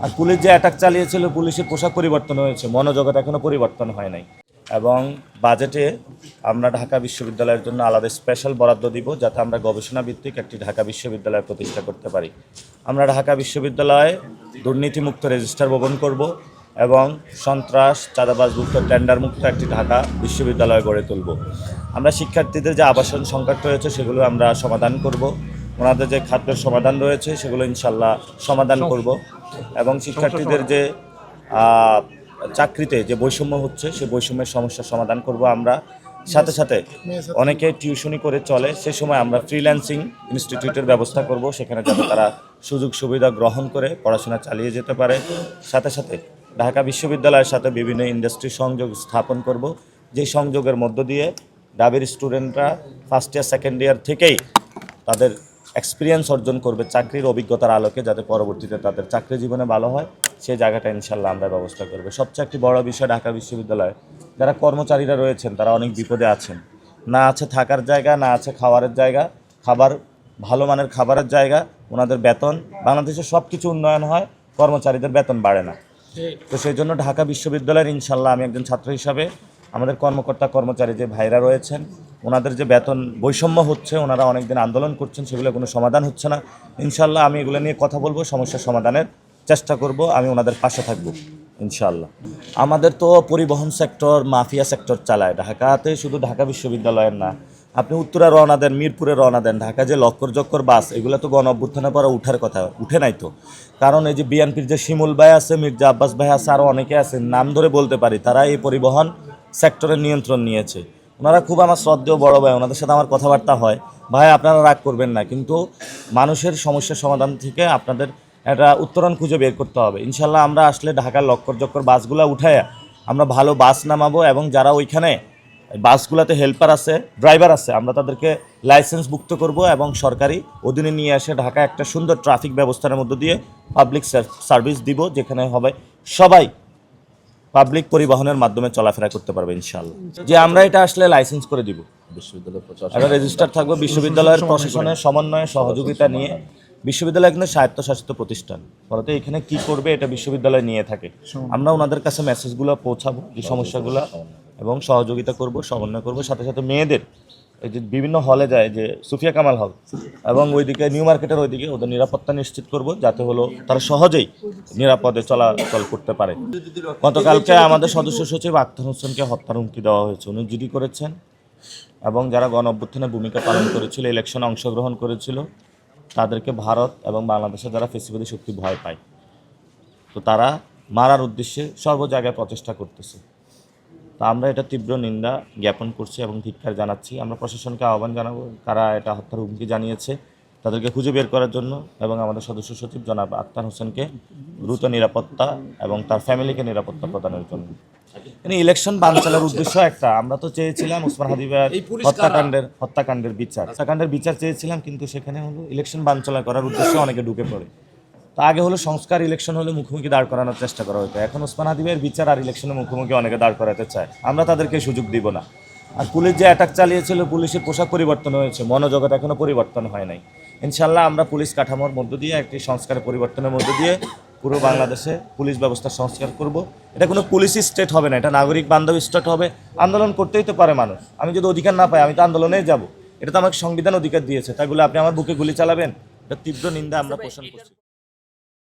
আর police যে attack চালিয়েছিল, পুলিশের পোশাক পরিবর্তন হয়েছে, মনোজগৎ এখনও পরিবর্তন হয় নাই। এবং বাজেটে আমরা ঢাকা বিশ্ববিদ্যালয়ের জন্য আলাদা স্পেশাল বরাদ্দ দিব, যাতে আমরা গবেষণা ভিত্তিক একটি ঢাকা বিশ্ববিদ্যালয় প্রতিষ্ঠা করতে পারি। আমরা ঢাকা বিশ্ববিদ্যালয়ে দুর্নীতিমুক্ত রেজিস্ট্রার ভবন করব এবং সন্ত্রাস চাঁদাবাজমুক্ত টেন্ডারমুক্ত একটি ঢাকা বিশ্ববিদ্যালয় গড়ে তুলব। আমরা শিক্ষার্থীদের যে আবাসন সংকট রয়েছে সেগুলো আমরা সমাধান করব, ওনাদের যে খাদ্যের সমাধান রয়েছে সেগুলো ইনশাল্লাহ সমাধান করব এবং শিক্ষার্থীদের যে চাকরিতে যে বৈষম্য হচ্ছে সেই বৈষম্যের সমস্যার সমাধান করব। আমরা সাথে সাথে অনেকে টিউশনি করে চলে, সে সময় আমরা ফ্রিল্যান্সিং ইনস্টিটিউটের ব্যবস্থা করব, সেখানে যাতে তারা সুযোগ সুবিধা গ্রহণ করে পড়াশোনা চালিয়ে যেতে পারে। সাথে সাথে ঢাকা বিশ্ববিদ্যালয়ের সাথে বিভিন্ন ইন্ডাস্ট্রি সংযোগ স্থাপন করব, যেই সংযোগের মধ্য দিয়ে ডাবের স্টুডেন্টরা ফার্স্ট ইয়ার সেকেন্ড ইয়ার থেকেই তাদের এক্সপিরিয়েন্স অর্জন করবে চাকরির অভিজ্ঞতার আলোকে, যাতে পরবর্তীতে তাদের চাকরি জীবনে ভালো হয়, সেই জায়গাটা ইনশাল্লাহ আমরা ব্যবস্থা করবো। সবচেয়ে একটি বড় বিষয়, ঢাকা বিশ্ববিদ্যালয়ে যারা কর্মচারীরা রয়েছেন তারা অনেক বিপদে আছেন, না আছে থাকার জায়গা, না আছে খাবারের জায়গা, ভালো মানের খাবারের জায়গা, ওনাদের বেতন, বাংলাদেশের সব কিছু উন্নয়ন হয়, কর্মচারীদের বেতন বাড়ে না। তো সেই জন্য ঢাকা বিশ্ববিদ্যালয়ের ইনশাল্লাহ আমি একজন ছাত্র হিসাবে আমাদের কর্মকর্তা কর্মচারী যে ভাইরা রয়েছেন, ওনাদের যে বেতন বৈষম্য হচ্ছে, ওনারা অনেকদিন আন্দোলন করছেন, সেগুলো কোনো সমাধান হচ্ছে না। ইনশাল্লাহ আমি এগুলো নিয়ে কথা বলবো, সমস্যার সমাধানের চেষ্টা করব, আমি ওনাদের পাশে থাকবো ইনশাল্লাহ। আমাদের তো পরিবহন সেক্টর মাফিয়া সেক্টর চালায় ঢাকাতে, শুধু ঢাকা বিশ্ববিদ্যালয়ের না, আপনি উত্তরা রওনা দেন, মিরপুরে রওনা দেন, ঢাকা যে লক্কর জক্কর বাস, এগুলো তো গণ অভ্যুত্থানের পরে উঠার কথা, উঠে নাই তো। কারণ এই যে বিএনপির যে শিমুল ভাই আছে, মির্জা আব্বাস ভাই আছে, আরও অনেকে আছে, নাম ধরে বলতে পারি, তারা এই পরিবহন সেক্টরের নিয়ন্ত্রণ নিয়েছে। ওনারা খুব আমার শ্রদ্ধেয় বড় ভাই, ওনাদের সাথে আমার কথাবার্তা হয়, ভাই আপনারা রাগ করবেন না, কিন্তু মানুষের সমস্যার সমাধান থেকে আপনাদের একটা উত্তরণ খুঁজে বের করতে হবে। ইনশাল্লাহ আমরা আসলে ঢাকার লক্কর জক্কর বাসগুলো উঠায় আমরা ভালো বাস নামাবো, এবং যারা ওইখানে বাসগুলোতে হেল্পার আছে, ড্রাইভার আছে, আমরা তাদেরকে লাইসেন্স মুক্ত করব এবং সরকারি অধীনে নিয়ে এসে ঢাকা একটা সুন্দর ট্রাফিক ব্যবস্থার মধ্য দিয়ে পাবলিক সার্ভিস দিব, যেখানে হবে সবাই পাবলিক পরিবহনের মাধ্যমে চলাফেরা করতে পারবে ইনশাআল্লাহ। যে আমরা এটা আসলে লাইসেন্স করে দিব, বিশ্ববিদ্যালয়ের রেজিস্টার থাকবে, বিশ্ববিদ্যালয়ের প্রশাসনের সমন্বয়ে সহযোগিতা নিয়ে। বিশ্ববিদ্যালয় কিন্তু স্বায়ত্তশাসিত প্রতিষ্ঠান, ফলে এখানে কি করবে এটা বিশ্ববিদ্যালয় নিয়ে থাকে। আমরা ওনাদের কাছে মেসেজগুলো পৌঁছাবো, যে সমস্যাগুলো, এবং সহযোগিতা করব, সমন্বয় করব। সাথে সাথে মেয়েদের এই যে বিভিন্ন হলে যায়, যে সুফিয়া কামাল হল এবং ওইদিকে নিউ মার্কেটের ওইদিকে, ওদের নিরাপত্তা নিশ্চিত করব, যাতে হলো তারা সহজেই নিরাপদে চলাচল করতে পারে। গতকালকে আমাদের সদস্য সচিব আক্তার হোসেনকে হত্যার হুমকি দেওয়া হয়েছে, উনি জিডি করেছেন, এবং যারা গণ অভ্যুত্থানে ভূমিকা পালন করেছিল, ইলেকশনে অংশগ্রহণ করেছিল, তাদেরকে ভারত এবং বাংলাদেশে যারা ফেসিবাদী শক্তি ভয় পায়, তো তারা মারার উদ্দেশ্যে সর্ব জায়গায় প্রচেষ্টা করতেছে। তো আমরা এটা তীব্র নিন্দা জ্ঞাপন করছি এবং ধিক্কার জানাচ্ছি। আমরা প্রশাসনকে আহ্বান জানাবো, কারা এটা হত্যার হুমকি জানিয়েছে তাদেরকে খুঁজে বের করার জন্য, এবং আমাদের সদস্য সচিব জনাব আক্তার হোসেনকে দ্রুত নিরাপত্তা এবং তার ফ্যামিলিকে নিরাপত্তা প্রদানের জন্য। ইলেকশন বানচালের উদ্দেশ্য একটা, আমরা তো চেয়েছিলাম ওসমান হাদি ভাইয়ের হত্যাকাণ্ডের বিচার চেয়েছিলাম, কিন্তু সেখানে হলো ইলেকশন বানচাল করার উদ্দেশ্যে অনেকে ঢুকে পড়ে। তা আগে হলো সংস্কার, ইলেকশন হলে মুখোমুখি দাঁড় করানোর চেষ্টা করা হতো, এখন ওসমান হাদি ভাইয়ের বিচার আর ইলেকশনের মুখোমুখি অনেকে দাঁড় করাতে চায়, আমরা তাদেরকে সুযোগ দিব না। আর পুলিশ যে অ্যাটাক চালিয়েছিল, পুলিশের পোশাক পরিবর্তন হয়েছে, মনোজগৎ এখনও পরিবর্তন হয় নাই। ইনশাল্লাহ আমরা পুলিশ কাঠামোর মধ্য দিয়ে, একটি সংস্কারের পরিবর্তনের মধ্য দিয়ে পুরো বাংলাদেশে পুলিশ ব্যবস্থা সংস্কার করব। এটা কোনো পুলিশি স্টেট হবে না, এটা নাগরিক বান্ধব স্টেট হবে। আন্দোলন করতেই তো পারে মানুষ, আমি যদি অধিকার না পাই আমি তো আন্দোলনেই যাব, এটা তো আমাকে সংবিধান অধিকার দিয়েছে, তাই বলে আপনি আমার বুকে গুলি চালাবেন, এটা তীব্র নিন্দা আমরা পোষণ করছি।